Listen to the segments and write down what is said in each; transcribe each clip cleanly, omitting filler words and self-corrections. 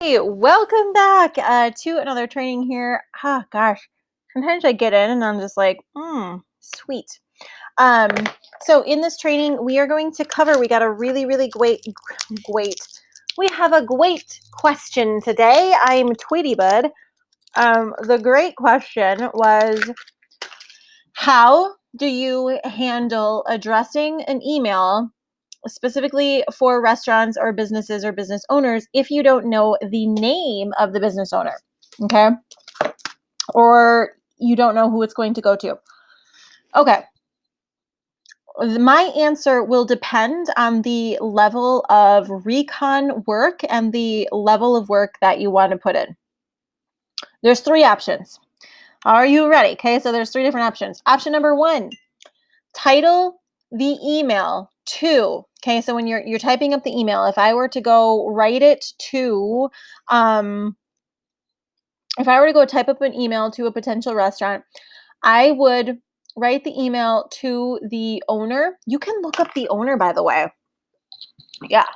Hey, welcome back to another training here. Gosh, sometimes I get in and I'm just like, sweet. Um, so in this training, we are going to cover. We got a really great. We have a great question today. I'm Tweety Bud. The great question was, how do you handle addressing an email specifically for restaurants or business owners if you don't know the name of the business owner, okay? Or you don't know who it's going to go to. Okay. My answer will depend on the level of recon work and the level of work that you want to put in. There's three options. Are you ready? Okay, so there's three different options. Option number one, title the email to. Okay, so when you're typing up the email, if I were to go write it to if I were to go type up an email to a potential restaurant, I would write the email to the owner. You can look up the owner, by the way. Yeah.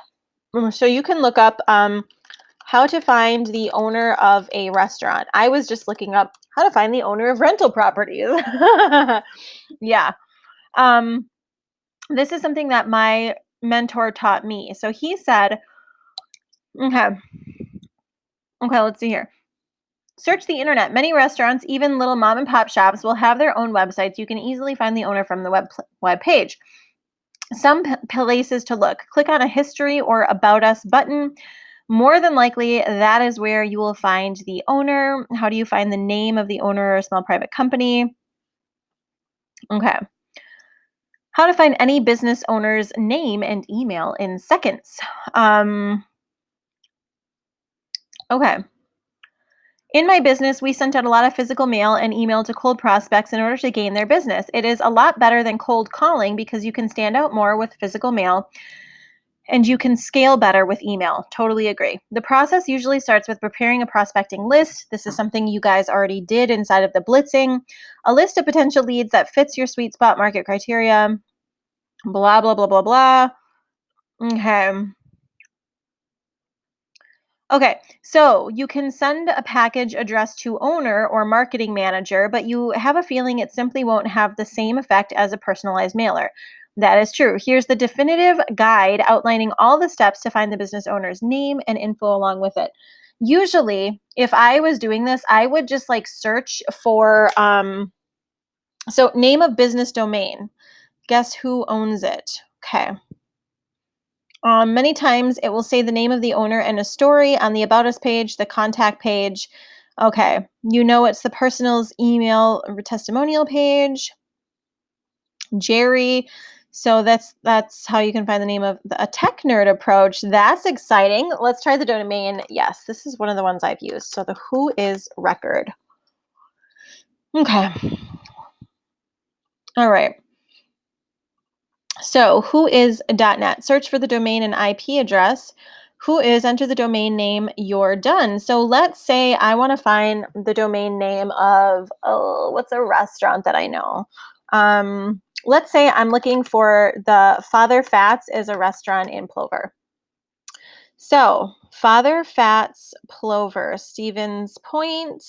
So you can look up how to find the owner of a restaurant. I was just looking up how to find the owner of rental properties. Yeah. Um, this is something that my mentor taught me. So he said, okay, let's see here. Search the internet. Many restaurants, even little mom and pop shops, will have their own websites. You can easily find the owner from the web page. Some places to look. Click on a history or about us button. More than likely, that is where you will find the owner. How do you find the name of the owner or a small private company? Okay. How to find any business owner's name and email in seconds. Okay. In my business, we sent out a lot of physical mail and email to cold prospects in order to gain their business. It is a lot better than cold calling because you can stand out more with physical mail and you can scale better with email. Totally agree. The process usually starts with preparing a prospecting list. This is something you guys already did inside of the blitzing. A list of potential leads that fits your sweet spot market criteria. Blah, blah, blah, blah, blah. Okay. Okay, so you can send a package addressed to owner or marketing manager, but you have a feeling it simply won't have the same effect as a personalized mailer. That is true. Here's the definitive guide outlining all the steps to find the business owner's name and info along with it. Usually, if I was doing this, I would just like search for so name of business domain. Guess who owns it? Okay. Many times it will say the name of the owner and a story on the About Us page, the contact page. Okay, you know it's the personal's email or testimonial page, Jerry. So that's how you can find the name of a tech nerd approach. That's exciting. Let's try the domain. Yes, this is one of the ones I've used. So the who is record. Okay. All right. So, who is .net? Search for the domain and IP address. Who is, enter the domain name, you're done. So, let's say I want to find the domain name of, what's a restaurant that I know? Let's say I'm looking for the Father Fats is a restaurant in Plover. So, Father Fats, Plover, Stevens Point.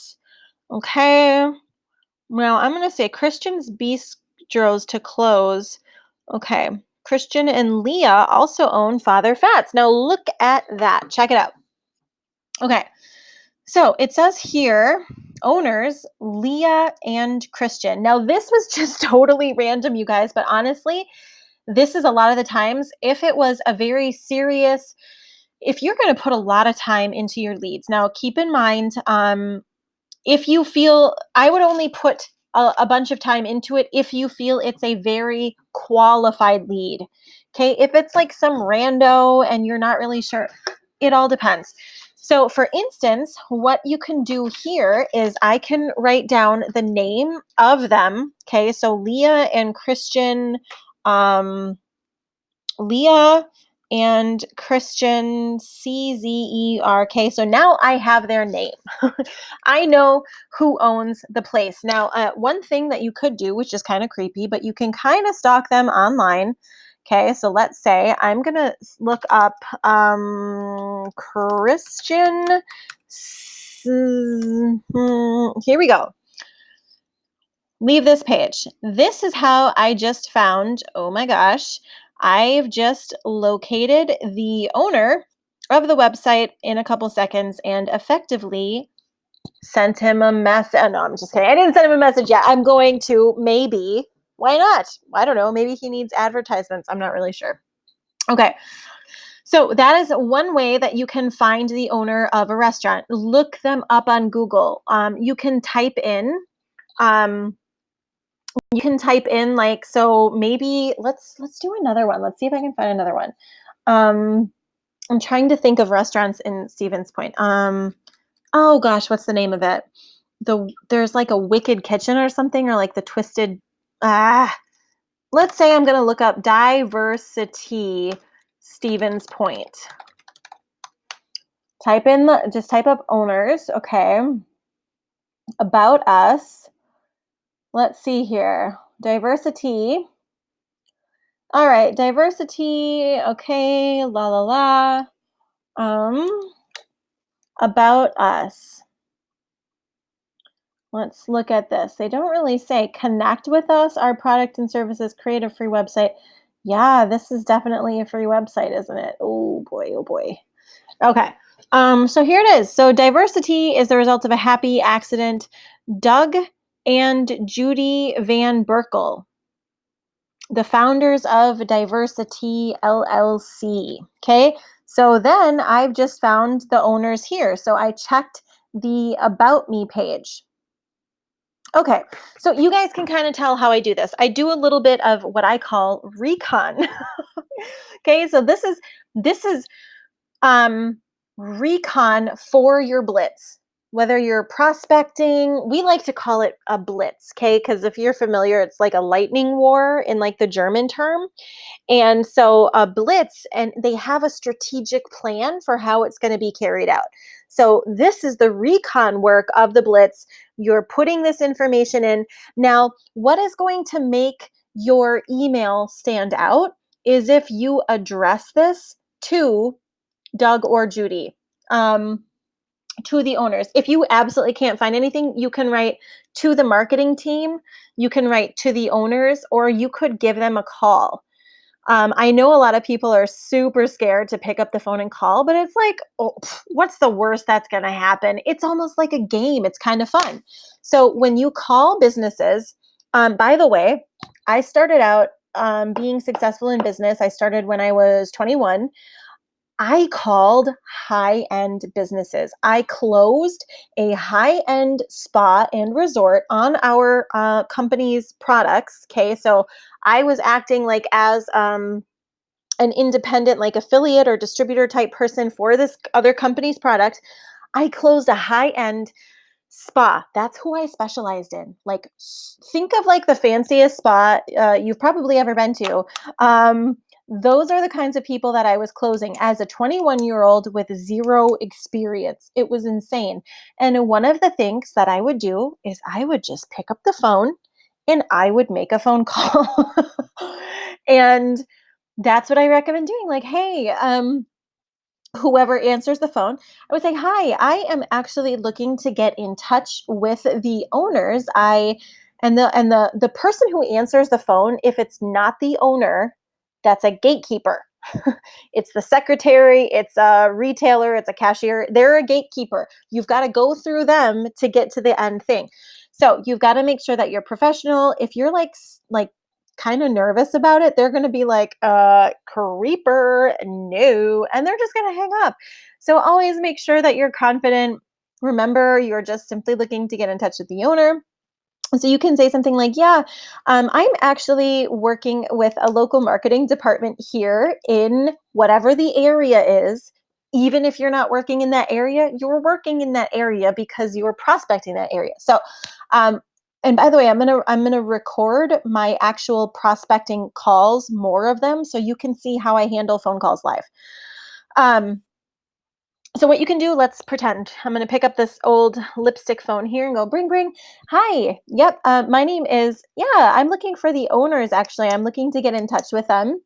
Okay. Well, I'm going to say Christian's Bistros to close. Okay. Christian and Leah also own Father Fats. Now look at that. Check it out. Okay. So it says here owners Leah and Christian. Now this was just totally random, you guys, but honestly, this is a lot of the times if it was a very serious, if you're going to put a lot of time into your leads. Now keep in mind, if you feel, I would only put a bunch of time into it if you feel it's a very qualified lead. Okay, if it's like some rando and you're not really sure, it all depends. So for instance, what you can do here is I can write down the name of them. Okay, so Leah and Christian, Leah and Christian Czerk. So now I have their name. I know who owns the place. Now, one thing that you could do, which is kind of creepy, but you can kind of stalk them online. Okay, so let's say I'm gonna look up Christian. Here we go. Leave this page. This is how I just found, oh my gosh, I've just located the owner of the website in a couple seconds and effectively sent him a message. Oh, no, I'm just kidding. I didn't send him a message yet. I'm going to maybe. Why not? I don't know. Maybe he needs advertisements. I'm not really sure. Okay. So that is one way that you can find the owner of a restaurant. Look them up on Google. You can type in um, like, so maybe let's do another one. Let's see if I can find another one. um I'm trying to think of restaurants in Stevens Point. Oh gosh, what's the name of it? There's like a Wicked Kitchen or something, or like the Twisted. ah let's say I'm going to look up Diversity Stevens Point. Just type up owners. Okay, about us. Let's see here. Diversity. All right, diversity. Okay, la la la. Um, about us. Let's look at this. They don't really say connect with us, our product and services, create a free website. Yeah, this is definitely a free website, isn't it? Oh boy, oh boy. Okay. So here it is. So diversity is the result of a happy accident. Doug and Judy Van Berkel, the founders of Diversity LLC. Okay. So then I've just found the owners here. So I checked the About Me page. Okay. So you guys can kind of tell how I do this. I do a little bit of what I call recon. Okay. So this is um, recon for your blitz. Whether you're prospecting, we like to call it a blitz, okay? Because if you're familiar, it's like a lightning war in like the German term. And so a blitz, and they have a strategic plan for how it's going to be carried out. So this is the recon work of the blitz. You're putting this information in. Now, what is going to make your email stand out is if you address this to Doug or Judy, to the owners. If you absolutely can't find anything, you can write to the marketing team, you can write to the owners, or you could give them a call. I know a lot of people are super scared to pick up the phone and call, but it's like, oh, what's the worst that's going to happen? It's almost like a game. It's kind of fun. So when you call businesses, by the way, I started out being successful in business. I started when I was 21. I called high-end businesses. I closed a high-end spa and resort on our company's products. Okay, so I was acting like as an independent, like affiliate or distributor type person for this other company's product. I closed a high-end spa. That's who I specialized in. Like, think of like the fanciest spa you've probably ever been to. Those are the kinds of people that I was closing as a 21-year-old with zero experience. It was insane. And one of the things that I would do is I would just pick up the phone and I would make a phone call. And that's what I recommend doing. Like, hey, whoever answers the phone, I would say, "Hi, I am actually looking to get in touch with the owners. I and the person who answers the phone, if it's not the owner, that's a gatekeeper. It's the secretary, it's a retailer, it's a cashier. They're a gatekeeper. You've got to go through them to get to the end thing. So you've got to make sure that you're professional. If you're like kind of nervous about it, they're going to be like, creeper, no, and they're just going to hang up. So always make sure that you're confident. Remember, you're just simply looking to get in touch with the owner. So you can say something like, yeah, I'm actually working with a local marketing department here in whatever the area is. Even if you're not working in that area, you're working in that area because you're prospecting that area. So, um, and by the way, I'm gonna record my actual prospecting calls, more of them, so you can see how I handle phone calls live. Um, so what you can do, let's pretend I'm going to pick up this old lipstick phone here and go, bring, bring. Hi. Yep. My name is, yeah, I'm looking for the owners. Actually, I'm looking to get in touch with them.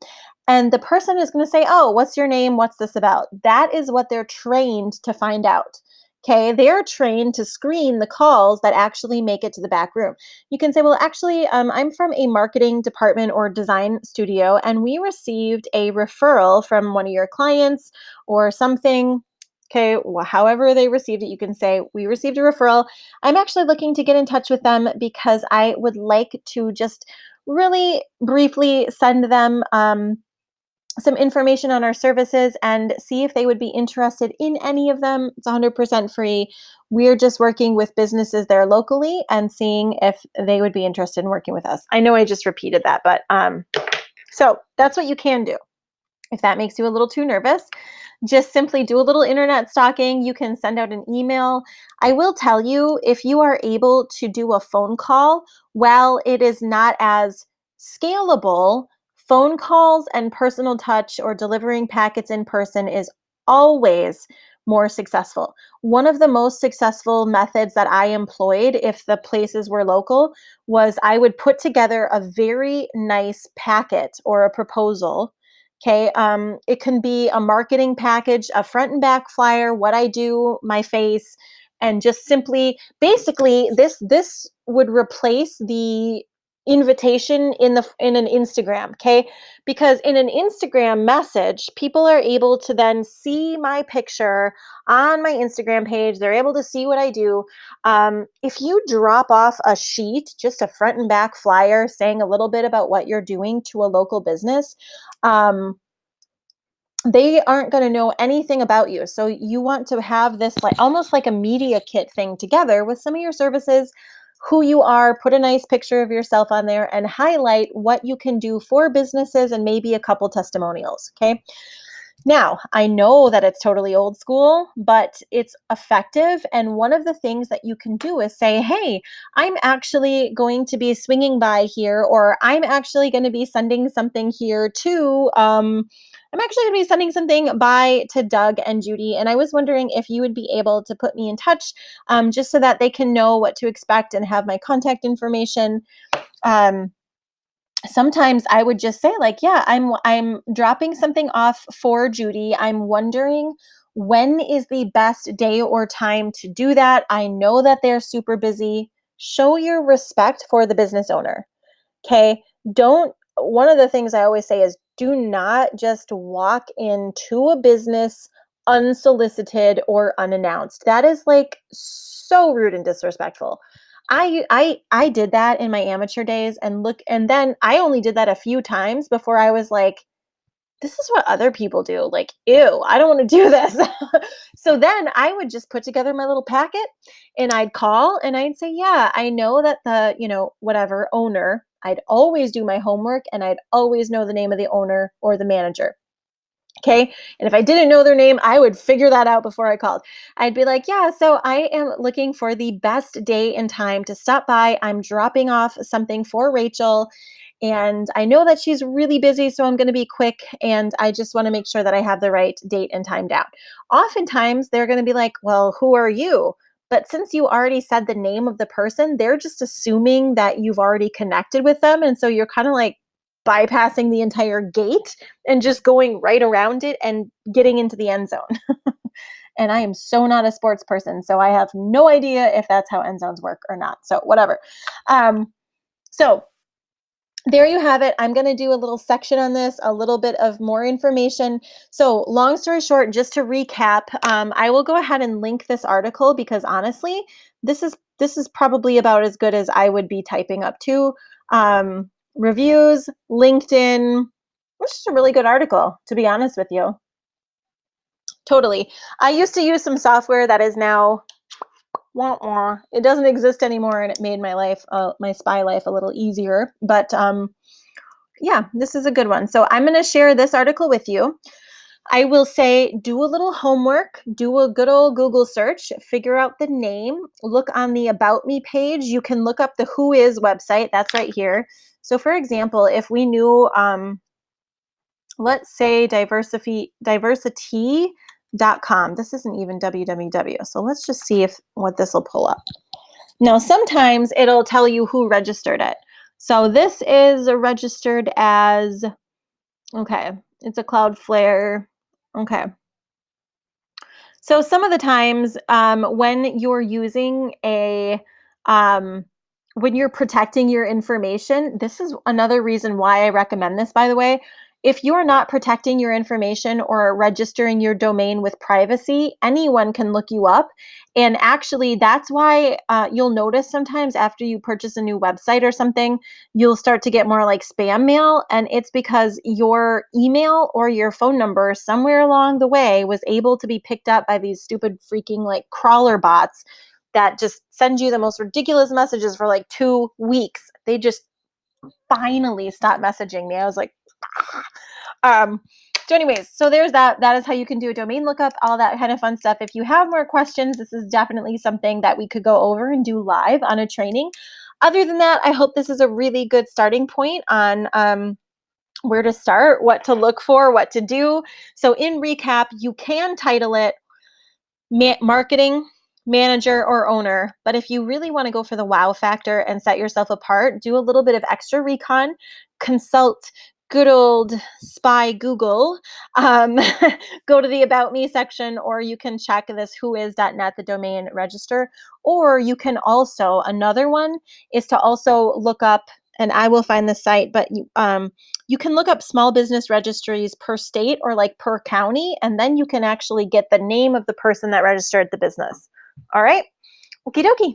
And the person is going to say, "Oh, what's your name? What's this about?" That is what they're trained to find out. Okay, they're trained to screen the calls that actually make it to the back room. You can say, "Well, actually, I'm from a marketing department or design studio, and we received a referral from one of your clients or something." Okay, well, however they received it, you can say, "We received a referral. I'm actually looking to get in touch with them because I would like to just really briefly send them some information on our services and see if they would be interested in any of them. It's 100% free. We're just working with businesses there locally and seeing if they would be interested in working with us." I know I just repeated that, but so that's what you can do. If that makes you a little too nervous, just simply do a little internet stalking. You can send out an email. I will tell you, if you are able to do a phone call, while it is not as scalable, phone calls and personal touch or delivering packets in person is always more successful. One of the most successful methods that I employed, if the places were local, was I would put together a very nice packet or a proposal. Okay, it can be a marketing package, a front and back flyer, what I do, my face, and just simply, basically, this would replace the invitation in an Instagram. Okay, because in an Instagram message, people are able to then see my picture on my Instagram page. They're able to see what I do. If you drop off a sheet, just a front and back flyer saying a little bit about what you're doing to a local business, um, they aren't going to know anything about you. So you want to have this like almost like a media kit thing together with some of your services, who you are, put a nice picture of yourself on there and highlight what you can do for businesses and maybe a couple testimonials. Okay. Now, I know that it's totally old school, but it's effective. And one of the things that you can do is say, "Hey, I'm actually going to be swinging by here, or I'm actually going to be sending something here to, I'm actually going to be sending something by to Doug and Judy. And I was wondering if you would be able to put me in touch, just so that they can know what to expect and have my contact information." Um, Sometimes I would just say like, "Yeah, I'm dropping something off for Judy. I'm wondering when is the best day or time to do that. I know that they're super busy." Show your respect for the business owner. Okay. Don't, one of the things I always say is, do not just walk into a business unsolicited or unannounced. That is like so rude and disrespectful. I did that in my amateur days, and look, and then I only did that a few times before I was like, this is what other people do. Like, ew, I don't want to do this. So then I would just put together my little packet and I'd call and I'd say, "Yeah, I know that the, whatever owner," I'd always do my homework and I'd always know the name of the owner or the manager. Okay. And if I didn't know their name, I would figure that out before I called. I'd be like, "Yeah, so I am looking for the best day and time to stop by. I'm dropping off something for Rachel. And I know that she's really busy, so I'm going to be quick. And I just want to make sure that I have the right date and time down." Oftentimes, they're going to be like, "Well, who are you?" But since you already said the name of the person, they're just assuming that you've already connected with them. And so you're kind of like bypassing the entire gate and just going right around it and getting into the end zone. And I am so not a sports person, so I have no idea if that's how end zones work or not. So whatever. So there you have it. I'm going to do a little section on this, a little bit of more information. So, long story short, just to recap, I will go ahead and link this article because honestly, this is probably about as good as I would be typing up too. Reviews, LinkedIn. It's just a really good article, to be honest with you. Totally. I used to use some software that is now wah, wah. It doesn't exist anymore, and it made my life, my spy life, a little easier. But yeah, this is a good one. So I'm going to share this article with you. I will say, do a little homework, do a good old Google search, figure out the name, look on the About Me page. You can look up the Who Is website. That's right here. So for example, if we knew, let's say diversity.com. This isn't even www. So let's just see if what this will pull up. Now, sometimes it'll tell you who registered it. So this is registered as Okay. It's a Cloudflare. Okay. So some of the times, when you're using um, when you're protecting your information, this is another reason why I recommend this, by the way. If you're not protecting your information or registering your domain with privacy, anyone can look you up. And actually, that's why you'll notice sometimes after you purchase a new website or something, you'll start to get more like spam mail. And it's because your email or your phone number somewhere along the way was able to be picked up by these stupid freaking like crawler bots that just send you the most ridiculous messages for like 2 weeks. They just finally stopped messaging me. I was like, "Ah." um, so anyways, so there's that. That is how you can do a domain lookup, all that kind of fun stuff. If you have more questions, this is definitely something that we could go over and do live on a training. Other than that, I hope this is a really good starting point on where to start, what to look for, what to do. So, in recap, you can title it marketing manager or owner. But if you really want to go for the wow factor and set yourself apart, do a little bit of extra recon, consult good old spy Google, um, go to the about me section, or you can check this whois.net, the domain register. Or you can also, another one is to also look up, and I will find the site, but you can look up small business registries per state or like per county, and then you can actually get the name of the person that registered the business. All right. Okie dokie.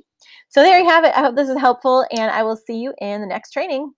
So there you have it. I hope this is helpful, and I will see you in the next training.